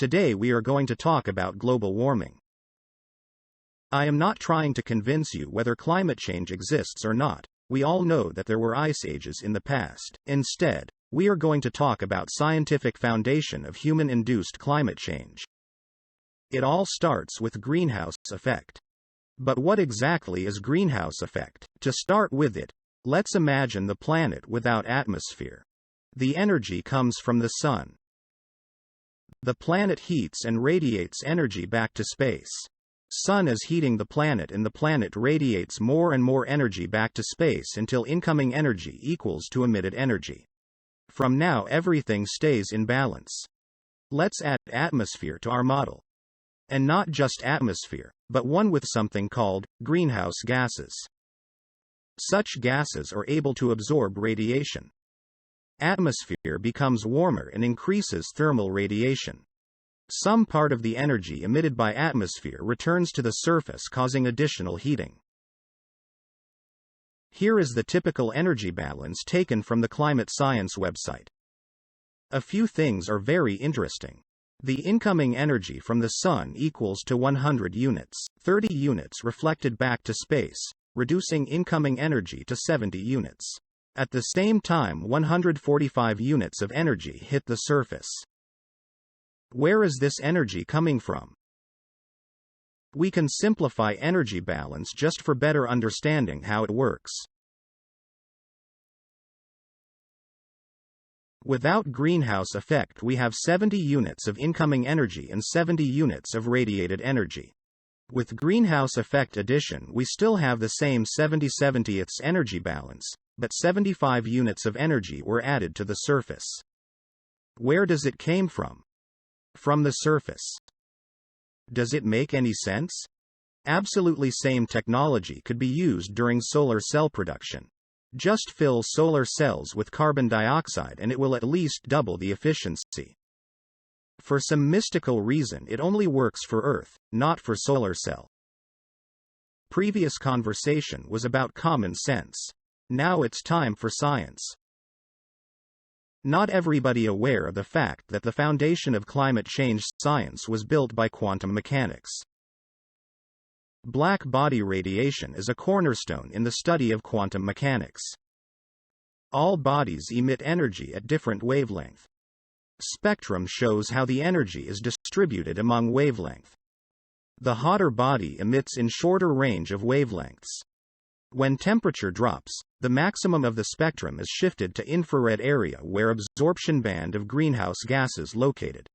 Today we are going to talk about global warming. I am not trying to convince you whether climate change exists or not. We all know that there were ice ages in the past. Instead, we are going to talk about scientific foundation of human-induced climate change. It all starts with greenhouse effect. But what exactly is greenhouse effect? To start with it, let's imagine the planet without atmosphere. The energy comes from the sun. The planet heats and radiates energy back to space. Sun is heating the planet and the planet radiates more and more energy back to space until incoming energy equals to emitted energy. From now everything stays in balance. Let's add atmosphere to our model. And not just atmosphere, but one with something called greenhouse gases. Such gases are able to absorb radiation. Atmosphere becomes warmer and increases thermal radiation. Some part of the energy emitted by atmosphere returns to the surface, causing additional heating. Here is the typical energy balance taken from the Climate Science website. A few things are very interesting. The incoming energy from the sun equals to 100 units, 30 units reflected back to space, reducing incoming energy to 70 units. At the same time 145 units of energy hit the surface. Where is this energy coming from? We can simplify energy balance just for better understanding how it works. Without greenhouse effect we have 70 units of incoming energy and 70 units of radiated energy. With greenhouse effect addition we still have the same 70/70 energy balance, but 75 units of energy were added to the surface. Where does it came from? From the surface. Does it make any sense? Absolutely same technology could be used during solar cell production. Just fill solar cells with carbon dioxide and it will at least double the efficiency. For some mystical reason it only works for Earth, not for solar cell. Previous conversation was about common sense. Now it's time for science. Not everybody aware of the fact that the foundation of climate change science was built by quantum mechanics. Black body radiation is a cornerstone in the study of quantum mechanics. All bodies emit energy at different wavelength. Spectrum shows how the energy is distributed among wavelength. The hotter body emits in shorter range of wavelengths. When temperature drops, the maximum of the spectrum is shifted to infrared area where absorption band of greenhouse gases located.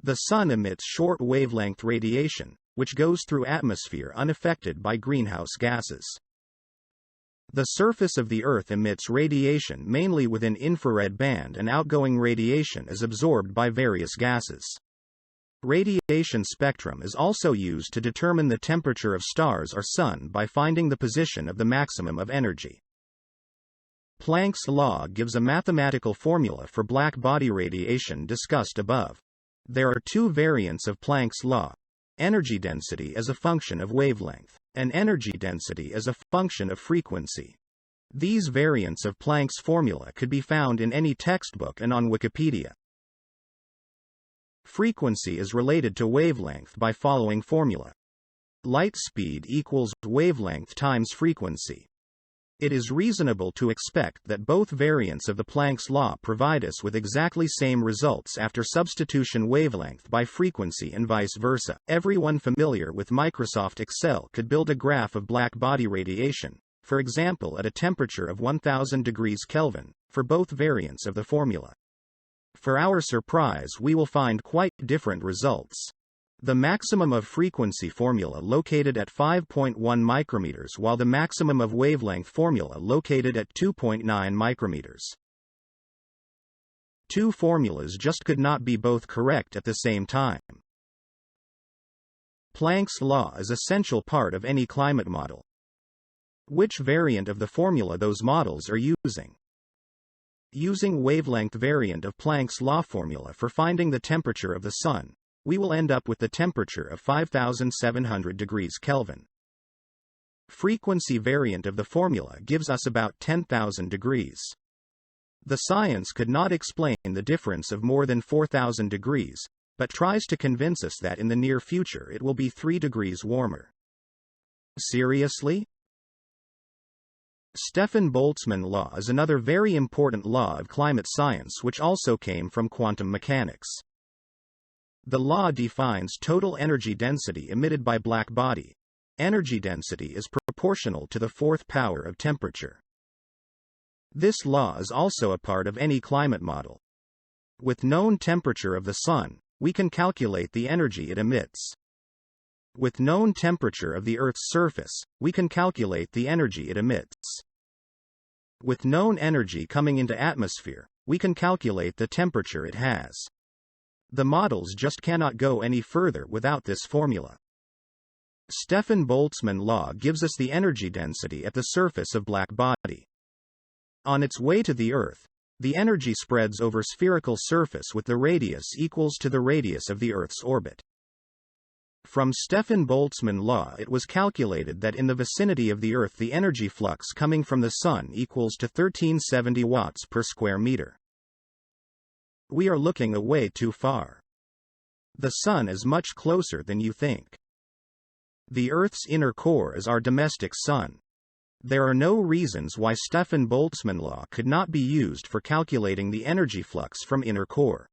The sun emits short wavelength radiation, which goes through atmosphere unaffected by greenhouse gases. The surface of the Earth emits radiation mainly within infrared band and outgoing radiation is absorbed by various gases. Radiation spectrum is also used to determine the temperature of stars or sun by finding the position of the maximum of energy. Planck's law gives a mathematical formula for black body radiation discussed above. There are two variants of Planck's law: energy density as a function of wavelength, and energy density as a function of frequency. These variants of Planck's formula could be found in any textbook and on Wikipedia. Frequency is related to wavelength by following formula. Light speed equals wavelength times frequency. It is reasonable to expect that both variants of the Planck's law provide us with exactly same results after substitution wavelength by frequency and vice versa. Everyone familiar with Microsoft Excel could build a graph of black body radiation, for example at a temperature of 1000 degrees Kelvin, for both variants of the formula. For our surprise we will find quite different results. The maximum of frequency formula located at 5.1 micrometers while the maximum of wavelength formula located at 2.9 micrometers. Two formulas just could not be both correct at the same time. Planck's law is an essential part of any climate model. Which variant of the formula those models are using? Using wavelength variant of Planck's law formula for finding the temperature of the sun, we will end up with the temperature of 5700 degrees Kelvin. Frequency variant of the formula gives us about 10,000 degrees. The science could not explain the difference of more than 4,000 degrees, but tries to convince us that in the near future it will be 3 degrees warmer. Seriously? Stefan Boltzmann law is another very important law of climate science which also came from quantum mechanics. The law defines total energy density emitted by black body. Energy density is proportional to the fourth power of temperature. This law is also a part of any climate model. With known temperature of the Sun, we can calculate the energy it emits. With known temperature of the Earth's surface, we can calculate the energy it emits. With known energy coming into atmosphere, we can calculate the temperature it has. The models just cannot go any further without this formula. Stefan Boltzmann law gives us the energy density at the surface of black body. On its way to the Earth, the energy spreads over spherical surface with the radius equals to the radius of the Earth's orbit. From Stefan Boltzmann law it was calculated that in the vicinity of the Earth the energy flux coming from the Sun equals to 1370 watts per square meter. We are looking away too far. The Sun is much closer than you think. The Earth's inner core is our domestic Sun. There are no reasons why Stefan Boltzmann law could not be used for calculating the energy flux from inner core.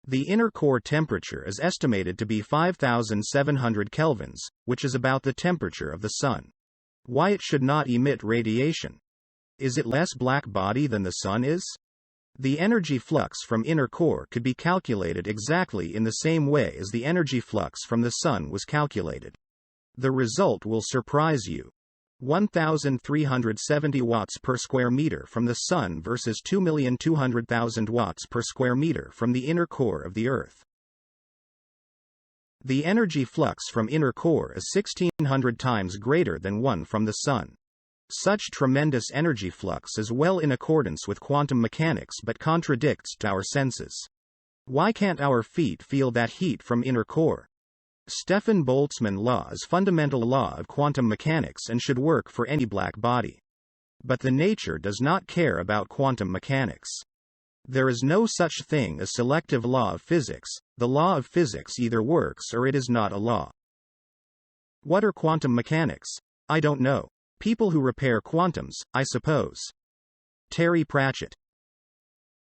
The inner core temperature is estimated to be 5,700 kelvins, which is about the temperature of the Sun. Why it should not emit radiation? Is it less black body than the Sun is? The energy flux from inner core could be calculated exactly in the same way as the energy flux from the Sun was calculated. The result will surprise you. 1,370 watts per square meter from the Sun versus 2,200,000 watts per square meter from the inner core of the Earth. The energy flux from inner core is 1,600 times greater than one from the Sun. Such tremendous energy flux is well in accordance with quantum mechanics but contradicts our senses. Why can't our feet feel that heat from inner core? Stefan Boltzmann law is fundamental law of quantum mechanics and should work for any black body. But the nature does not care about quantum mechanics. There is no such thing as selective law of physics. The law of physics either works or it is not a law. What are quantum mechanics? I don't know. People who repair quantums, I suppose. Terry Pratchett.